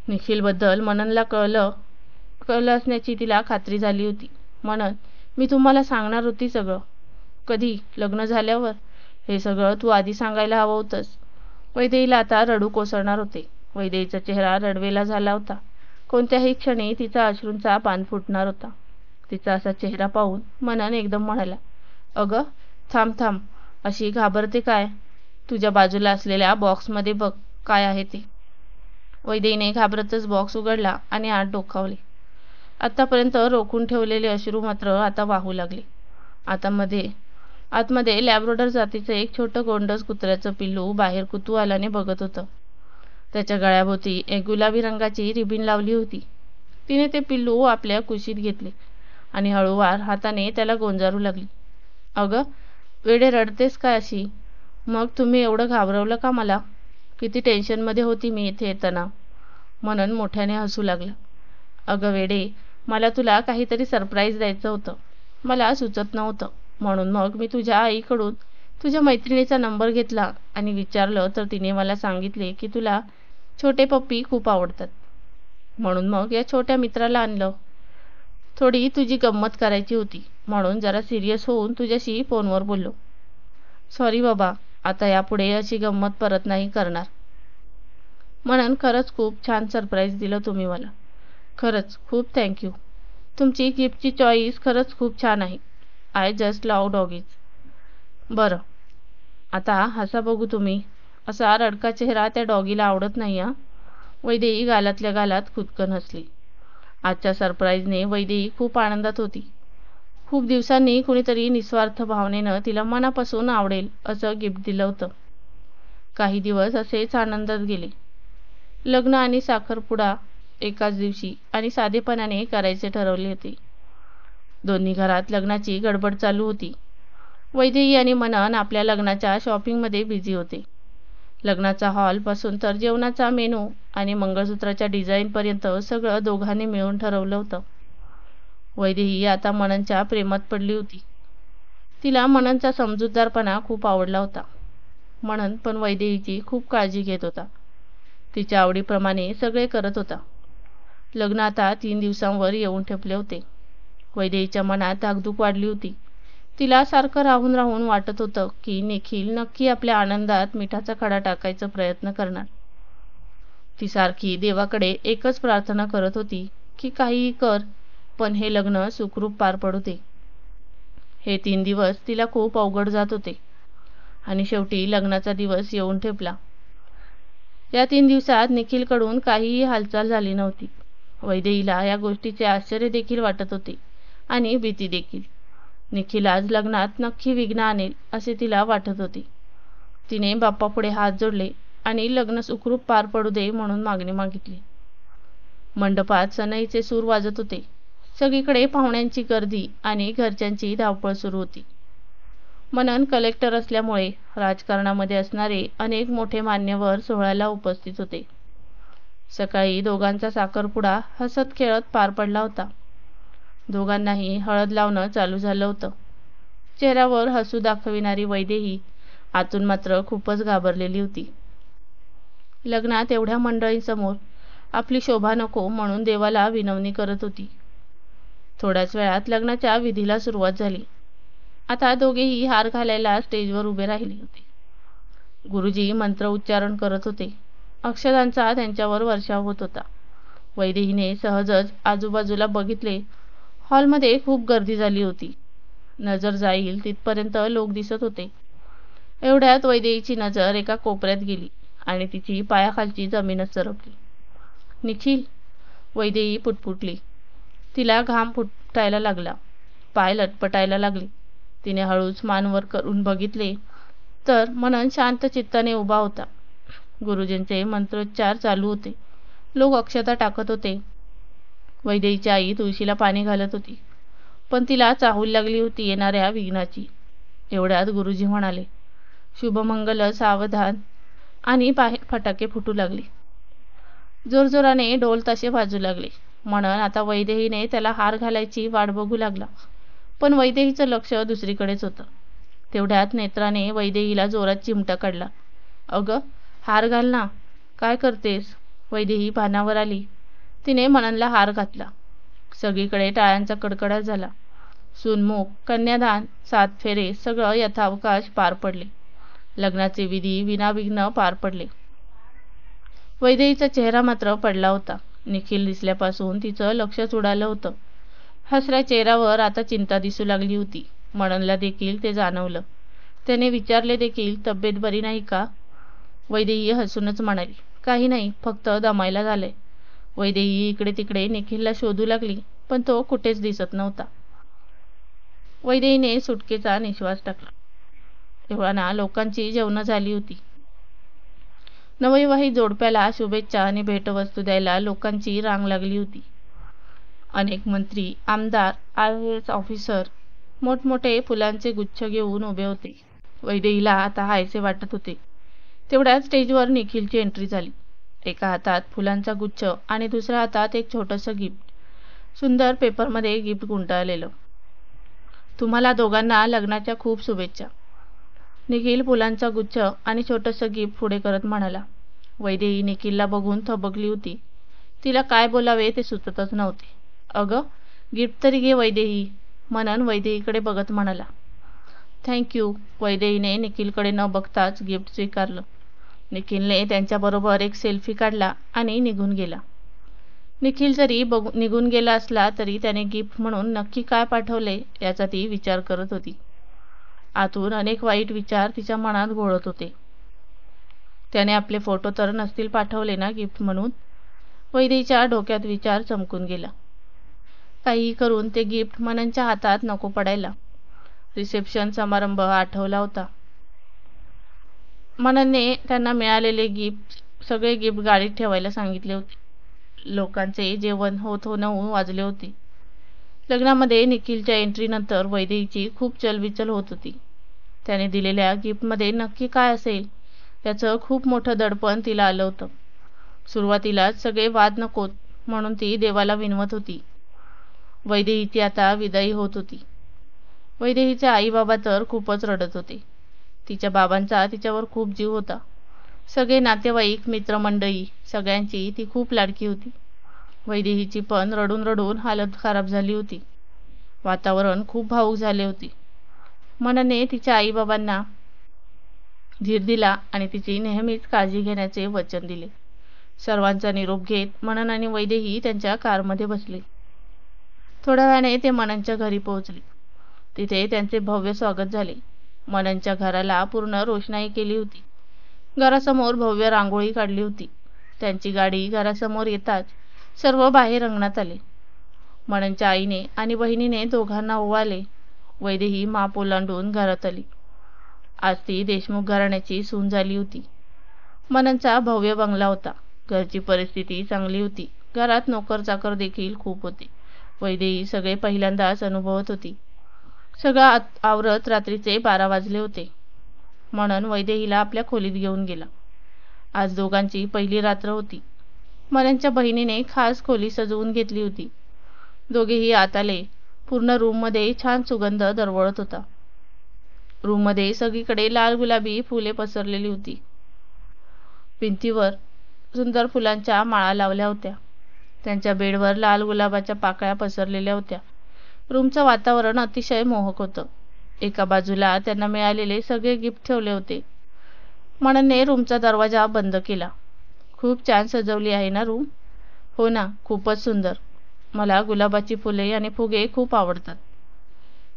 निखिलबद्दल मननला कळलं असण्याची तिला खात्री झाली होती. मनन, मी तुम्हाला सांगणार होती सगळं. कधी? लग्न झाल्यावर? हे सगळं तू आधी सांगायला हवं होतंस. वैदेहीला आता रडू कोसळणार होते. वैदेहीचा चेहरा रडवेला झाला होता. कोणत्याही क्षणी तिचा अश्रूंचा बांध फुटणार होता. तिचा असा चेहरा पाहून मनन एकदम म्हणाला. अगं, थांब थांब, अशी घाबरते काय? तुझ्या बाजूला असलेल्या बॉक्समध्ये बघ काय आहे ते. वैदेहीने घाबरतच बॉक्स उघडला आणि आत डोकावले. आतापर्यंत रोखून ठेवलेले अश्रू मात्र आता वाहू लागले. आतमध्ये लॅब्राडोर जातीचं एक छोटं गोंडस कुत्र्याचं पिल्लू बाहेर कुतूहलाने बघत होतं. त्याच्या गळ्याभोवती एक गुलाबी रंगाची रिबीन लावली होती. तिने ते पिल्लू आपल्या कुशीत घेतले आणि हळूवार हाताने त्याला गोंजारू लागली. अगं वेडे, रडतेस काय अशी? मग तुम्ही एवढं घाबरवलं का मला? किती टेन्शनमध्ये होती मी इथे येताना. म्हणून मोठ्याने हसू लागला. अगं वेडे, मला तुला काहीतरी सरप्राईज द्यायचं होतं. मला सुचत नव्हतं, म्हणून मग मी तुझ्या आईकडून तुझ्या मैत्रिणीचा नंबर घेतला आणि विचारलं तर तिने मला सांगितले की तुला छोटे पप्पी खूप आवडतात. म्हणून मग या छोट्या मित्राला आणलं. थोडी तुझी गंमत करायची होती, म्हणून जरा सिरियस होऊन तुझ्याशी फोनवर बोललो. सॉरी बाबा, आता यापुढे अशी गंमत परत नाही करणार. म्हणून खरंच खूप छान सरप्राईज दिलं तुम्ही मला. खरंच खूप थँक्यू. तुमची गिफ्टची चॉईस खरंच खूप छान आहे. I just love doggies. बरं, आता हसा बघू तुम्ही. असा रडका चेहरा त्या डॉगीला आवडत नाही हा. वैदेही गालातल्या गालात खुदकन हसली. आजच्या सरप्राईजने वैदेही खूप आनंदात होती. खूप दिवसांनी कुणीतरी निस्वार्थ भावनेनं तिला मनापासून आवडेल असं गिफ्ट दिलं होतं. काही दिवस असेच आनंदात गेले. लग्न आणि साखरपुडा एकाच दिवशी आणि साधेपणाने करायचे ठरवले होते. दोन्ही घरात लग्नाची गडबड चालू होती. वैदेही आणि मनन आपल्या लग्नाच्या शॉपिंगमध्ये बिझी होते. लग्नाचा हॉल पासून तर जेवणाचा मेनू आणि मंगळसूत्राच्या डिझाईनपर्यंत सगळं दोघांनी मिळून ठरवलं होतं. वैदेही आता मननच्या प्रेमात पडली होती. तिला मननचा समजूतदारपणा खूप आवडला होता. मनन पण वैदेहीची खूप काळजी घेत होता. तिच्या आवडीप्रमाणे सगळे करत होता. लग्न आता 3 दिवसांवर येऊन ठेपले होते. वैदेहीच्या मनात धाकधूक वाढली होती. तिला सारखं राहून राहून वाटत होतं की निखिल नक्की आपल्या आनंदात मिठाचा खडा टाकायचा प्रयत्न करणार. ती सारखी देवाकडे एकच प्रार्थना करत होती की काहीही कर, पण हे लग्न सुखरूप पार पडू दे. हे 3 दिवस तिला खूप अवघड जात होते आणि शेवटी लग्नाचा दिवस येऊन ठेपला. या 3 दिवसात निखिलकडून काहीही हालचाल झाली नव्हती. वैदेहीला या गोष्टीचे आश्चर्य देखील वाटत होते आणि भीती देखील. निखिल आज लग्नात नक्की विघ्न आणेल असे तिला वाटत होते. तिने बाप्पापुढे हात जोडले आणि लग्न सुखरूप पार पडू दे म्हणून मागणी मागितली. मंडपात सनईचे सूर वाजत होते. सगळीकडे पाहुण्यांची गर्दी आणि घरच्यांची धावपळ सुरू होती. मनन कलेक्टर असल्यामुळे राजकारणामध्ये असणारे अनेक मोठे मान्यवर सोहळ्याला उपस्थित होते. सकाळी दोघांचा साखरपुडा हसत खेळत पार पडला होता. दोघांनाही हळद लावणं चालू झालं होतं. चेहऱ्यावर हसू दाखविणारी वैदेही आतून मात्र खूपच घाबरलेली होती. लग्नात एवढ्या मंडळींसमोर आपली शोभा नको म्हणून देवाला विनवणी करत होती. थोड्याच वेळात लग्नाच्या विधीला सुरुवात झाली. आता दोघेही हार घालायला स्टेजवर उभे राहिले होते. गुरुजी मंत्र उच्चारण करत होते. अक्षतांचा त्यांच्यावर वर्षाव होत होता. वैदेहीने सहजच आजूबाजूला बघितले. हॉलमध्ये खूप गर्दी झाली होती. नजर जाईल तिथपर्यंत लोक दिसत होते. एवढ्यात वैदेहीची नजर एका कोपऱ्यात गेली आणि तिची पायाखालची जमीनच सरकली. निखिल, वैदेही पुटपुटली. तिला घाम फुटायला लागला. पाय लटपटायला लागले. तिने हळूच मान वर करून बघितले तर मनन शांत चित्ताने उभा होता. गुरुजींचे मंत्रोच्चार चालू होते. लोक अक्षता टाकत होते. वैदेहीची आई तुळशीला पाणी घालत होती, पण तिला चाहूल लागली होती येणाऱ्या विघ्नाची. एवढ्यात गुरुजी म्हणाले, शुभमंगल सावधान, आणि बाहेर फटाके फुटू लागले. जोरजोराने ढोल ताशे वाजू लागले. म्हणून आता वैदेहीने त्याला हार घालायची वाट बघू लागला, पण वैदेहीचं लक्ष दुसरीकडेच होतं. तेवढ्यात नेत्राने वैदेहीला जोरात चिमटा काढला. अगं, हार घाल ना, काय करतेस? वैदेही भानावर आली. तिने मननला हार घातला. सगळीकडे टाळ्यांचा कडकडाट झाला. सूनमुख, कन्यादान, 7 फेरे सगळं यथावकाश पार पडले. लग्नाचे विधी विनाविघ्न पार पडले. वैदेहीचा चेहरा मात्र पडला होता. निखिल दिसल्यापासून तिचं लक्षच उडालं होतं. हसऱ्या चेहऱ्यावर आता चिंता दिसू लागली होती. मननला देखील ते जाणवलं. त्याने विचारले देखील, तब्येत बरी नाही का? वैदेही हसूनच म्हणाली, काही नाही, फक्त दमायला झालंय. वैदेही इकडे तिकडे निखिलला शोधू लागली, पण तो कुठेच दिसत नव्हता. वैदेहीने सुटकेचा निश्वास टाकला. तेव्हा लोकांची जेवणं झाली होती. नवविवाहित जोडप्याला शुभेच्छा आणि भेटवस्तू द्यायला लोकांची रांग लागली होती. अनेक मंत्री, आमदार, IAS ऑफिसर मोठमोठे फुलांचे गुच्छ घेऊन उभे होते. वैदेहीला आता हायसे वाटत होते. तेवढ्यात स्टेजवर निखिलची एंट्री झाली. एका हातात फुलांचा गुच्छ आणि दुसऱ्या हातात एक छोटंसं गिफ्ट. सुंदर पेपरमध्ये गिफ्ट गुंडाळलेलं. तुम्हाला दोघांना लग्नाच्या खूप शुभेच्छा. निखिल फुलांचा गुच्छ आणि छोटंसं गिफ्ट पुढे करत म्हणाला. वैदेही निखिलला बघून थबकली होती. तिला काय बोलावे ते सुचतच नव्हते. अगं, गिफ्ट तरी घे वैदेही, मनन वैदेहीकडे बघत म्हणाला. थँक्यू. वैदेहीने निखिलकडे न बघताच गिफ्ट स्वीकारलं. निखिलने त्यांच्याबरोबर एक सेल्फी काढला आणि निघून गेला. निखिल जरी निघून गेला असला तरी त्याने गिफ्ट म्हणून नक्की काय पाठवले याचा ती विचार करत होती. आतून अनेक वाईट विचार तिच्या मनात घोळत होते. त्याने आपले फोटो तर नसतील पाठवले ना गिफ्ट म्हणून? वैदेहीच्या डोक्यात विचार चमकून गेला. काहीही करून ते गिफ्ट मननच्या हातात नको पडायला. रिसेप्शन समारंभ आठवला होता. मननने त्यांना मिळालेले सगळे गिफ्ट गाडीत ठेवायला सांगितले होते. लोकांचे जेवण होत 9 वाजले होते. लग्नामध्ये निखिलच्या एंट्रीनंतर वैदेहीची खूप चलबिचल होत होती. त्याने दिलेल्या गिफ्टमध्ये नक्की काय असेल याचं खूप मोठं दडपण तिला आलं होतं. सुरुवातीलाच सगळे वाद नकोत म्हणून ती देवाला विनवत होती. वैदेहीची आता विदाई होत होती. वैदेहीचे आई बाबा तर खूपच रडत होते. तिच्या बाबांचा तिच्यावर खूप जीव होता. सगळे नातेवाईक, मित्रमंडळी सगळ्यांची ती खूप लाडकी होती. वैदेहीची पण रडून रडून हालत खराब झाली होती. वातावरण खूप भावूक झाले होते. मनने तिच्या आई बाबांना धीर दिला आणि तिची नेहमीच काळजी घेण्याचे वचन दिले. सर्वांचा निरोप घेत मनन आणि वैदेही त्यांच्या कारमध्ये बसले. थोड्या वेळाने ते मननच्या घरी पोहोचले. तिथे त्यांचे भव्य स्वागत झाले. मननच्या घराला पूर्ण रोषणाई केली होती. घरासमोर भव्य रांगोळी काढली होती. त्यांची गाडी घरासमोर येताच सर्व बाहेर अंगणात आले. मननच्या आईने आणि बहिणीने दोघांना ओवाळले. वैदेही माप ओलांडून घरात आली. आज ती देशमुख घराण्याची सून झाली होती. मननचा भव्य बंगला होता. घरची परिस्थिती चांगली होती. घरात नोकर चाकर देखील खूप होते. वैदेही सगळे पहिल्यांदाच अनुभवत होती. सगळं आवरत रात्रीचे 12 वाजले होते. मनन वैदेहीला आपल्या खोलीत घेऊन गेला. आज दोघांची पहिली रात्र होती. मननच्या बहिणीने खास खोली सजवून घेतली होती. दोघेही आत आले. पूर्ण रूममध्ये छान सुगंध दरवळत होता. रूममध्ये सगळीकडे लाल गुलाबी फुले पसरलेली होती. भिंतीवर सुंदर फुलांच्या माळा लावल्या होत्या. त्यांच्या बेडवर लाल गुलाबाच्या पाकळ्या पसरलेल्या होत्या. रूमचं वातावरण अतिशय मोहक होतं. एका बाजूला त्यांना मिळालेले सगळे गिफ्ट ठेवले होते. मननने रूमचा दरवाजा बंद केला. खूप छान सजवली आहे ना रूम? हो ना, खूपच सुंदर. मला गुलाबाची फुले आणि फुगे खूप आवडतात.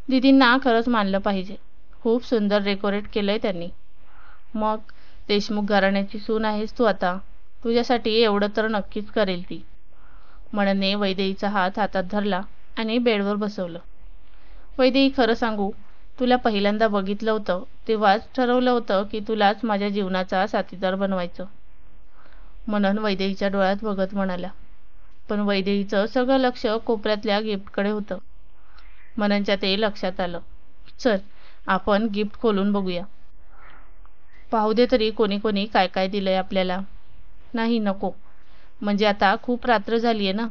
दीदींना खरंच मानलं पाहिजे. खूप सुंदर डेकोरेट केलंय त्यांनी. मग देशमुख घराण्याची सून आहेस तू आता. तुझ्यासाठी एवढं तर नक्कीच करेल ती. मननने वैदेहीचा हात हातात धरला आणि बेडवर बसवलं. वैदेही, खरं सांगू, तुला पहिल्यांदा बघितलं होतं तेव्हाच ठरवलं होतं की तुलाच माझ्या जीवनाचा साथीदार बनवायचं. मनन वैदेहीच्या डोळ्यात बघत म्हणाला. पण वैदेहीचं सगळं लक्ष कोपऱ्यातल्या गिफ्टकडे होतं. मननच्या ते लक्षात आलं. चल, आपण गिफ्ट खोलून बघूया. पाहू दे तरी कोणी कोणी काय काय दिलंय आपल्याला. नाही, नको. म्हणजे आता खूप रात्र झालीये ना.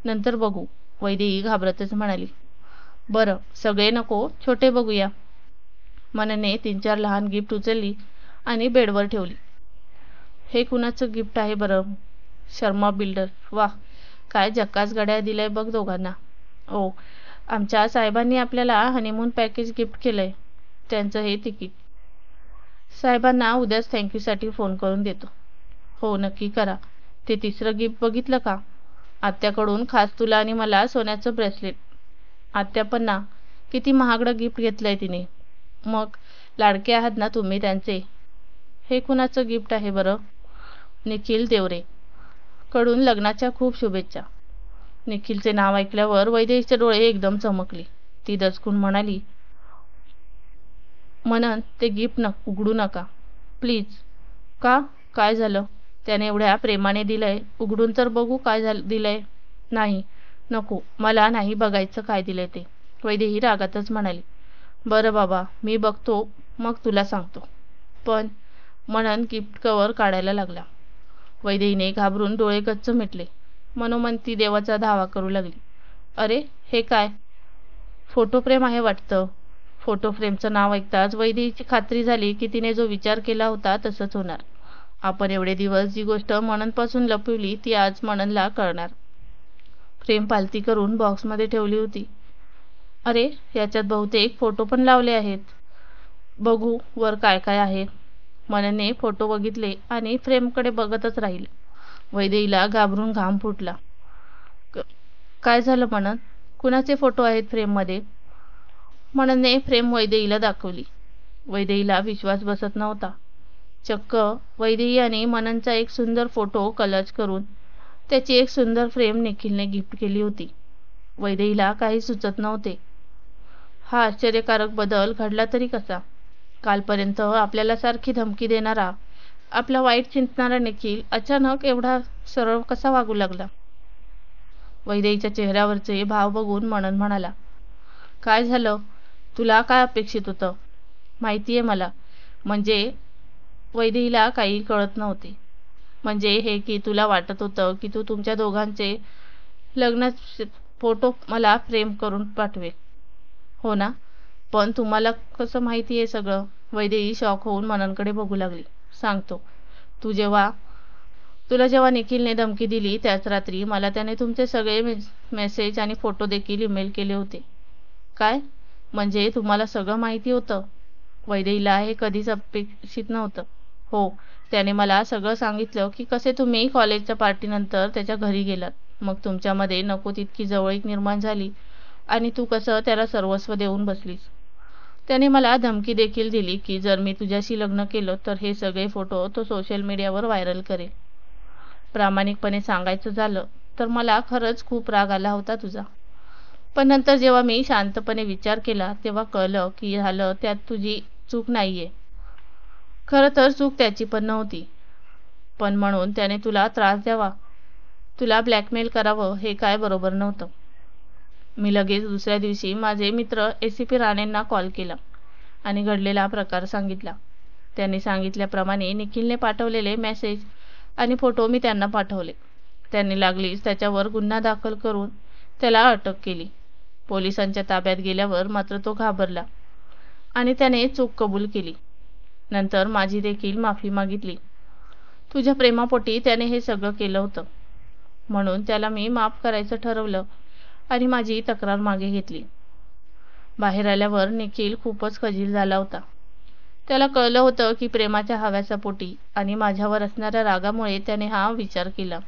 नंतर बघू, वैदेही घाबरतच म्हणाली. बरं, सगळे नको, छोटे बघूया. मनने 3-4 लहान गिफ्ट उचलली आणि बेडवर ठेवली. हे कुणाचं गिफ्ट आहे बरं? शर्मा बिल्डर. वाह, काय झकास गड्या दिलंय बघ दोघांना. ओ, आमच्या साहेबांनी आपल्याला हनीमून पॅकेज गिफ्ट केलंय. त्यांचं हे तिकीट. साहेबांना उद्याच थँक्यूसाठी फोन करून देतो. हो, नक्की करा. ते 3रं गिफ्ट बघितलं का? आत्याकडून खास तुला आणि मला सोन्याचं ब्रेसलेट. आत्या पण ना, किती महागडं गिफ्ट घेतलंय तिने. मग लाडके आहात ना तुम्ही त्यांचे. हे कुणाचं गिफ्ट आहे बरं? निखिल देवरे कडून लग्नाच्या खूप शुभेच्छा. निखिलचे नाव ऐकल्यावर वैदेहीचे डोळे एकदम चमकले. ती दचकून म्हणाली, मनन, ते गिफ्ट उघडू नका प्लीज. का? काय झालं? त्याने एवढ्या प्रेमाने दिलंय, उघडून तर बघू काय दिलंय. नाही, नको, मला नाही बघायचं काय दिलंय ते, वैदेही रागातच म्हणाली. बरं बाबा, मी बघतो, मग तुला सांगतो. पण मनन गिफ्ट कव्हर काढायला लागला. वैदेहीने घाबरून डोळे गच्च मिटले. मनोमन ती देवाचा धावा करू लागली. अरे, हे काय? फोटो फ्रेम आहे वाटतं. फोटो फ्रेमचं नाव ऐकताच वैदेहीची खात्री झाली की तिने जो विचार केला होता तसंच होणार. आपण एवढे दिवस जी गोष्ट मननपासून लपवली ती आज मननला कळणार. फ्रेम पालती करून बॉक्समध्ये ठेवली होती. अरे, याच्यात बहुतेक फोटो पण लावले आहेत. बघू वर काय काय आहे. मननने फोटो बघितले आणि फ्रेमकडे बघतच राहिले. वैदेहीला घाबरून घाम फुटला. काय झालं मनन? कुणाचे फोटो आहेत फ्रेममध्ये? मननने फ्रेम वैदेहीला दाखवली. वैदेहीला विश्वास बसत नव्हता. चक्क वैदेही आणि मननचा एक सुंदर फोटो कलर्स करून त्याची एक सुंदर फ्रेम निखिलने गिफ्ट केली होती. वैदेहीला काही सुचत नव्हते. हा आश्चर्यकारक बदल घडला तरी कसा? कालपर्यंत आपल्याला सारखी धमकी देणारा, आपला वाईट चिंतणारा निखिल अचानक एवढा सरळ कसा वागू लागला? वैदेहीच्या चेहऱ्यावरचे भाव बघून मनन म्हणाला, काय झालं? तुला काय अपेक्षित होतं? माहितीये मला. म्हणजे वैदेहीला काही कळत नव्हते. म्हणजे हे की तुला वाटत होतं की तू तुमच्या दोघांचे लग्नाचे फोटो मला फ्रेम करून पाठवे, हो ना? पण तुम्हाला कसं माहिती आहे सगळं? वैदेही शॉक होऊन मननकडे बघू लागली. सांगतो. तुला जेव्हा निखिलने धमकी दिली त्याच रात्री मला त्याने तुमचे सगळे मेसेज आणि फोटो देखील ईमेल केले होते. काय? म्हणजे तुम्हाला सगळं माहिती होतं? वैदेहीला हे कधीच अपेक्षित नव्हतं. हो, त्याने मला सगळं सांगितलं की कसे तुम्ही कॉलेजच्या पार्टीनंतर त्याच्या घरी गेलात. मग तुमच्यामध्ये नको तितकी जवळीक निर्माण झाली आणि तू कसं त्याला सर्वस्व देऊन बसलीस. त्याने मला धमकी देखील दिली की जर मी तुझ्याशी लग्न केलं तर हे सगळे फोटो तो सोशल मीडियावर व्हायरल करेल. प्रामाणिकपणे सांगायचं झालं तर मला खरंच खूप राग आला होता तुझा. पण नंतर जेव्हा मी शांतपणे विचार केला तेव्हा कळलं की झालं त्यात तुझी चूक नाहीये. खरं तर चूक त्याची पण नव्हती. पण म्हणून त्याने तुला त्रास द्यावा, तुला ब्लॅकमेल करावं हे काय बरोबर नव्हतं. मी लगेच दुसऱ्या दिवशी माझे मित्र ACP राणेंना कॉल केला आणि घडलेला प्रकार सांगितला. त्यांनी सांगितल्याप्रमाणे निखिलने पाठवलेले मेसेज आणि फोटो मी त्यांना पाठवले. त्यांनी लागलीच त्याच्यावर गुन्हा दाखल करून त्याला अटक केली. पोलिसांच्या ताब्यात गेल्यावर मात्र तो घाबरला आणि त्याने चूक कबूल केली. नंतर माझी देखील माफी मागितली. तुझ्या प्रेमापोटी त्याने हे सगळं केलं होतं म्हणून त्याला मी माफ करायचं ठरवलं आणि माझी तक्रार मागे घेतली. बाहेर आल्यावर निखिल खूपच खजील झाला होता. त्याला कळलं होतं की प्रेमाच्या हव्यासापोटी आणि माझ्यावर असणाऱ्या रागामुळे त्याने हा विचार केला.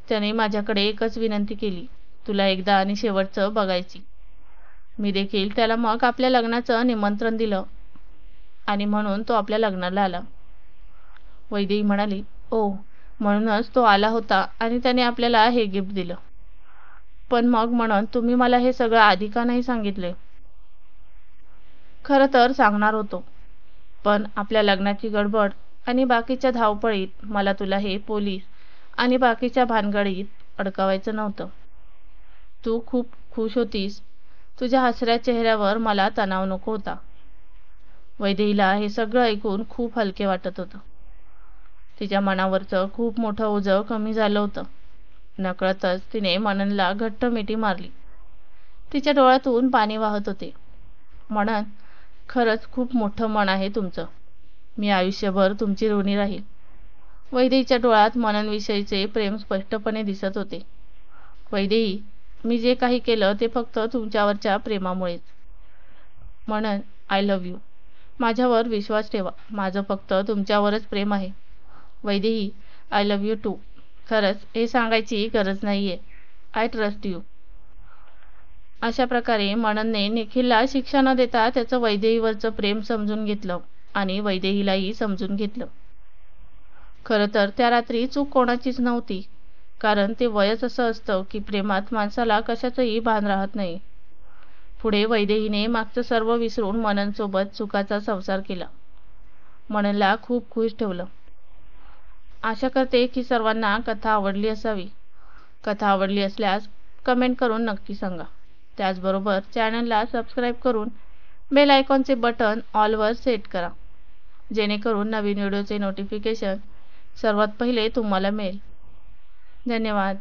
त्याने माझ्याकडे एकच विनंती केली, तुला एकदा आणि शेवटचं बघायची. मी देखील त्याला मग आपल्या लग्नाचं निमंत्रण दिलं आणि म्हणून तो आपल्या लग्नाला आला. वैदेही म्हणाली, ओ, म्हणूनच तो आला होता आणि त्याने आपल्याला हे गिफ्ट दिलं. पण मग म्हणून तुम्ही मला हे सगळं आधी का नाही सांगितले? खरं तर सांगणार होतो, पण आपल्या लग्नाची गडबड आणि बाकीच्या धावपळीत मला तुला हे पोलीस आणि बाकीच्या भानगडीत अडकवायचं नव्हतं. तू खूप खुश होतीस. तुझ्या हसऱ्या चेहऱ्यावर मला तणाव नको होता. वैदेहीला हे सगळं ऐकून खूप हलके वाटत होतं. तिच्या मनावरचं खूप मोठं ओझं कमी झालं होतं. नकळतच तिने मननला घट्ट मिठी मारली. तिच्या डोळ्यातून पाणी वाहत होते. मनन, खरंच खूप मोठं मन आहे तुमचं. मी आयुष्यभर तुमची ऋणी राहील. वैदेहीच्या डोळ्यात मननविषयीचे प्रेम स्पष्टपणे दिसत होते. वैदेही, मी जे काही केलं ते फक्त तुमच्यावरच्या प्रेमामुळेच. मनन, आय लव्ह यू. माझ्यावर विश्वास ठेवा. माझं फक्त तुमच्यावरच प्रेम आहे. Vaidehi, I love you too. खरंच हे सांगायची गरज नाहीये. I trust you. अशा प्रकारे मननने निखिलला शिक्षा न देता त्याचं वैदेहीवरचं प्रेम समजून घेतलं आणि वैदेहीलाही समजून घेतलं. खरं तर त्या रात्री चूक कोणाचीच नव्हती, कारण ते वयच असं असतं की प्रेमात माणसाला कशाचंही भान राहत नाही. पुढे वैदेहीने मागचं सर्व विसरून मननसोबत सुखाचा संसार केला. मननला खूप खुश ठेवलं. आशा करते की सर्वांना कथा आवडली असावी. कथा आवडली असल्यास कमेंट करून नक्की सांगा. त्याचबरोबर चॅनलला सबस्क्राईब करून बेल आयकॉनचे बटन ऑलवर सेट करा, जेणेकरून नवीन व्हिडिओचे नोटिफिकेशन सर्वात पहिले तुम्हाला मिळेल. धन्यवाद.